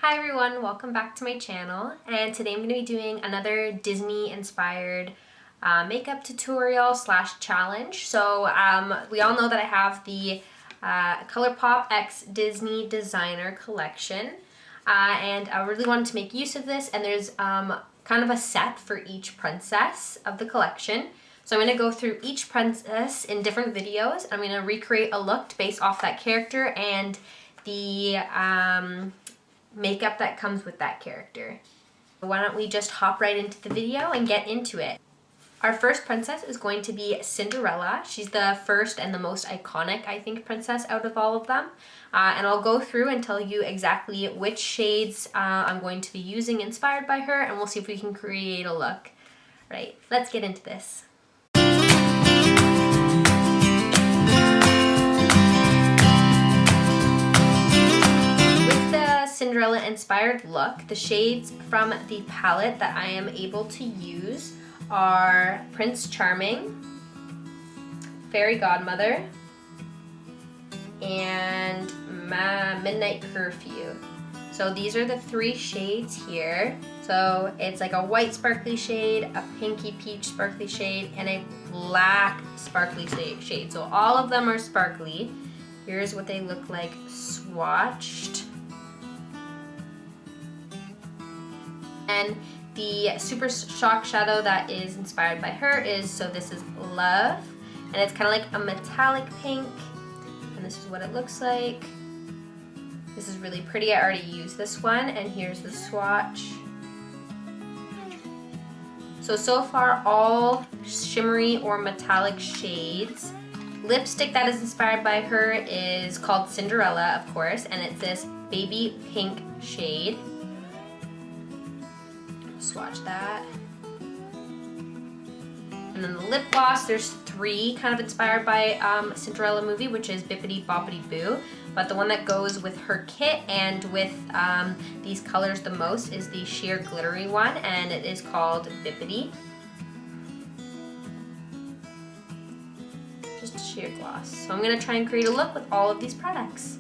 Hi everyone, welcome back to my channel, and today I'm going to be doing another Disney inspired makeup tutorial slash challenge. So we all know that I have the Colourpop X Disney Designer collection, and I really wanted to make use of this, and there's kind of a set for each princess of the collection. So I'm going to go through each princess in different videos, and I'm going to recreate a look based off that character and the makeup that comes with that character. Why don't we just hop right into the video and get into it. Our first princess is going to be Cinderella. She's the first and the most iconic, I think, princess out of all of them. And I'll go through and tell you exactly which shades I'm going to be using inspired by her, and we'll see if we can create a look. Right, let's get into this. Cinderella inspired look, the shades from the palette that I am able to use are Prince Charming, Fairy Godmother, and Midnight Curfew. So these are the three shades here. So it's like a white sparkly shade, a pinky peach sparkly shade, and a black sparkly shade. So all of them are sparkly. Here's what they look like swatched. And the super shock shadow that is inspired by her is, so this is Love, and it's kind of like a metallic pink, and this is what it looks like. This is really pretty. I already used this one, and here's the swatch. So far all shimmery or metallic shades. Lipstick that is inspired by her is called Cinderella, of course, and it's this baby pink shade. Swatch that. And then the lip gloss, there's three kind of inspired by Cinderella movie, which is Bippity Boppity Boo. But the one that goes with her kit and with these colors the most is the sheer glittery one, and it is called Bippity. Just a sheer gloss. So I'm gonna try and create a look with all of these products.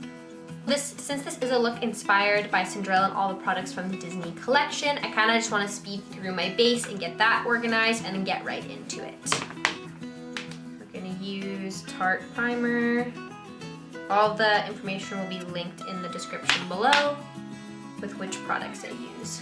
Since this is a look inspired by Cinderella and all the products from the Disney collection, I kind of just want to speed through my base and get that organized and then get right into it. We're going to use Tarte primer. All the information will be linked in the description below with which products I use.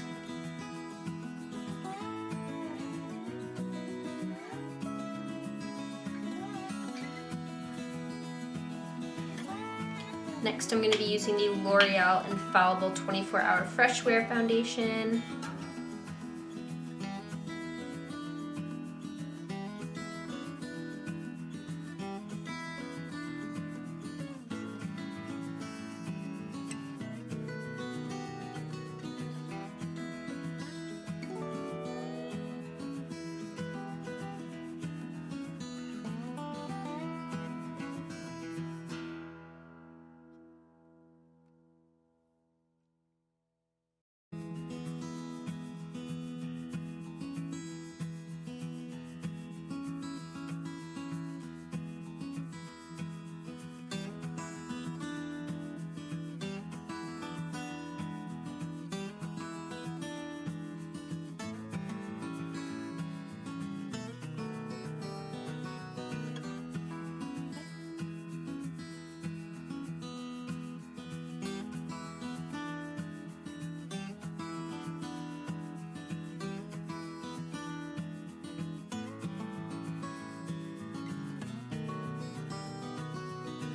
Next, I'm going to be using the L'Oreal Infallible 24-Hour Fresh Wear Foundation.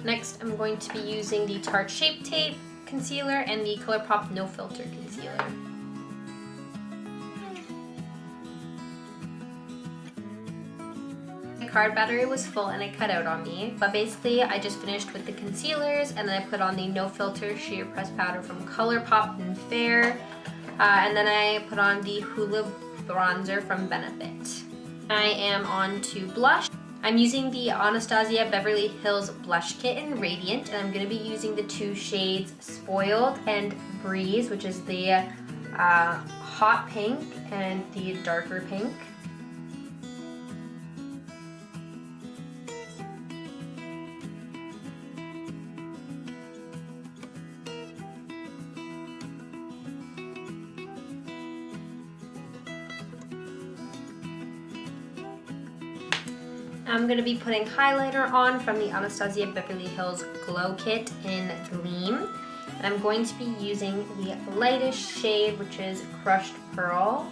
Next, I'm going to be using the Tarte Shape Tape Concealer and the Colourpop No Filter Concealer. My card battery was full and it cut out on me, but basically I just finished with the concealers, and then I put on the No Filter Sheer Press Powder from Colourpop and Fair, and then I put on the Hoola Bronzer from Benefit. I am on to blush. I'm using the Anastasia Beverly Hills Blush Kit in Radiant, and I'm going to be using the two shades Spoiled and Breeze, which is the hot pink and the darker pink. I'm going to be putting highlighter on from the Anastasia Beverly Hills Glow Kit in Gleam. And I'm going to be using the lightest shade, which is Crushed Pearl.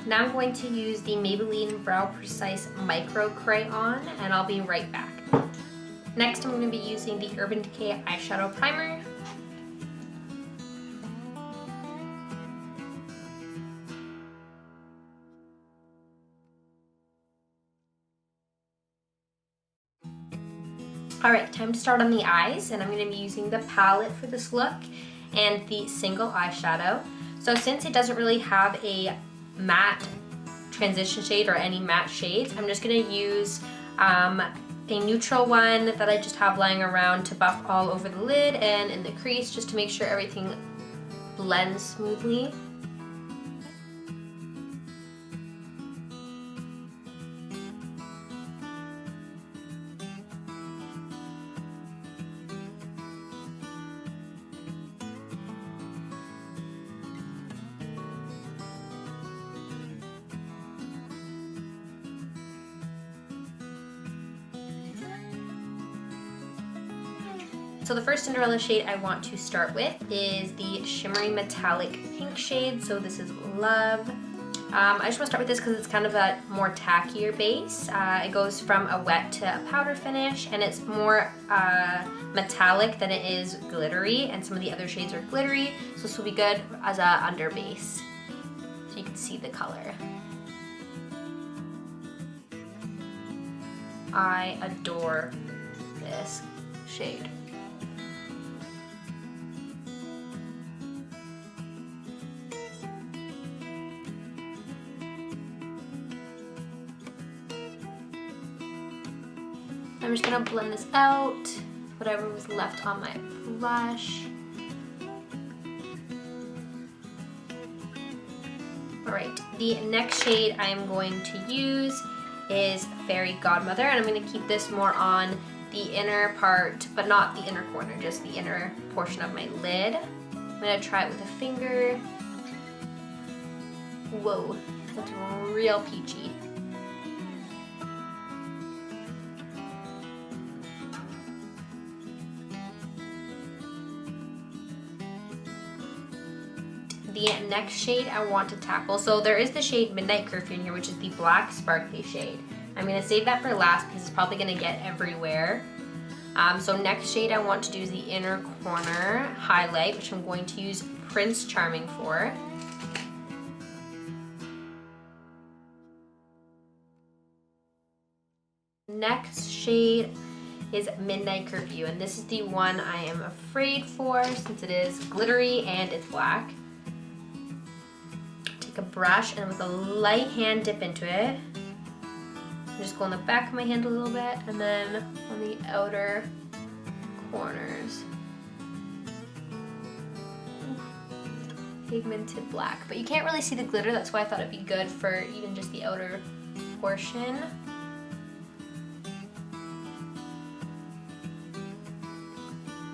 Now I'm going to use the Maybelline Brow Precise Micro Crayon, and I'll be right back. Next, I'm going to be using the Urban Decay Eyeshadow Primer. Alright, time to start on the eyes, and I'm going to be using the palette for this look and the single eyeshadow. So since it doesn't really have a matte transition shade or any matte shades, I'm just going to use a neutral one that I just have lying around to buff all over the lid and in the crease, just to make sure everything blends smoothly. So the first Cinderella shade I want to start with is the shimmery metallic pink shade. So this is Love. I just want to start with this because it's kind of a more tackier base. It goes from a wet to a powder finish, and it's more metallic than it is glittery, and some of the other shades are glittery, so this will be good as a under base, so you can see the color. I adore this shade. I'm just gonna blend this out, whatever was left on my blush. Alright, the next shade I'm going to use is Fairy Godmother, and I'm going to keep this more on the inner part, but not the inner corner, just the inner portion of my lid. I'm going to try it with a finger. Whoa, that's real peachy. The next shade I want to tackle, so there is the shade Midnight Curfew in here, which is the black sparkly shade. I'm going to save that for last because it's probably going to get everywhere. So next shade I want to do is the inner corner highlight, which I'm going to use Prince Charming for. Next shade is Midnight Curfew, and this is the one I am afraid for since it is glittery and it's black. Take a brush and with a light hand dip into it. Just go on the back of my hand a little bit and then on the outer corners. Pigmented black, but you can't really see the glitter, that's why I thought it'd be good for even just the outer portion.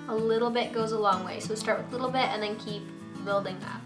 A little bit goes a long way, so start with a little bit and then keep building up.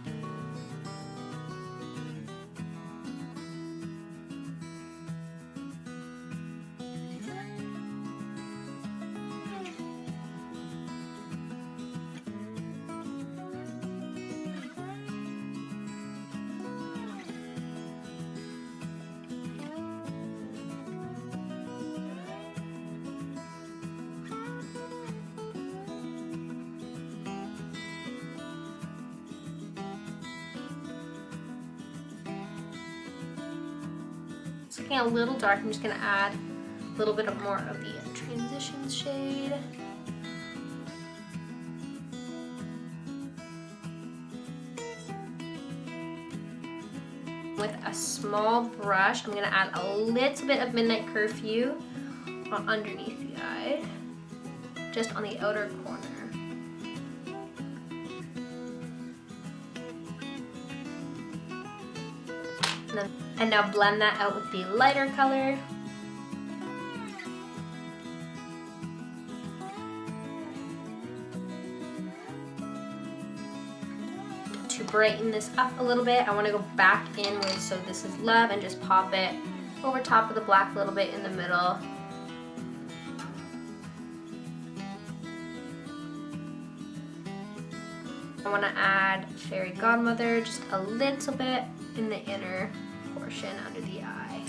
It's looking a little dark. I'm just going to add a little bit more of the transition shade. With a small brush, I'm going to add a little bit of Midnight Curfew underneath the eye, just on the outer corner. And now blend that out with the lighter color. To brighten this up a little bit, I want to go back in with So This Is Love and just pop it over top of the black a little bit in the middle. I want to add Fairy Godmother just a little bit in the inner portion under the eye.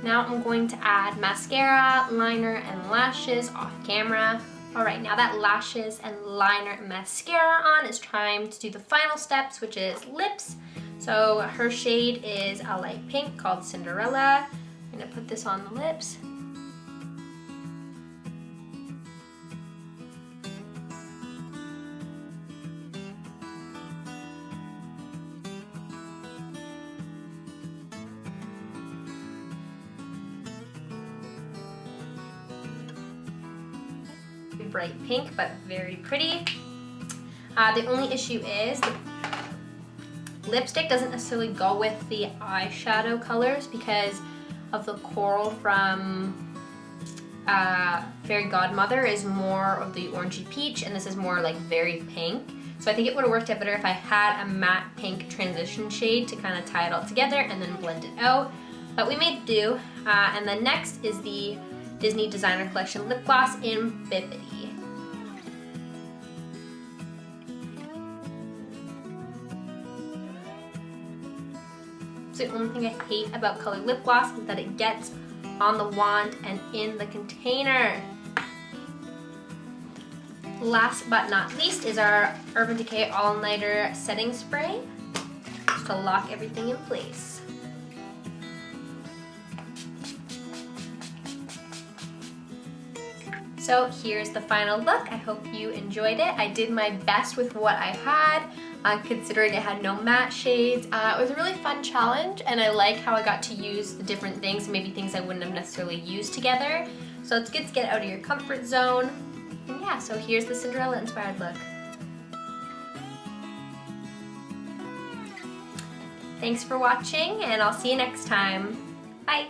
Now I'm going to add mascara, liner, and lashes off camera. Alright, now that lashes and liner and mascara on, it's time to do the final steps, which is lips. So her shade is a light pink called Cinderella. I'm going to put this on the lips. Bright pink, but very pretty. The only issue is the lipstick doesn't necessarily go with the eyeshadow colors because of the coral from Fairy Godmother is more of the orangey peach, and this is more like very pink. So I think it would have worked out better if I had a matte pink transition shade to kind of tie it all together and then blend it out. But we made do. And then next is the Disney Designer Collection Lip Gloss in Bippity. The only thing I hate about colored lip gloss is that it gets on the wand and in the container. Last but not least is our Urban Decay All Nighter Setting Spray, just to lock everything in place. So here's the final look. I hope you enjoyed it. I did my best with what I had, considering I had no matte shades. It was a really fun challenge, and I like how I got to use the different things, maybe things I wouldn't have necessarily used together. So it's good to get out of your comfort zone. And yeah, so here's the Cinderella inspired look. Thanks for watching, and I'll see you next time. Bye!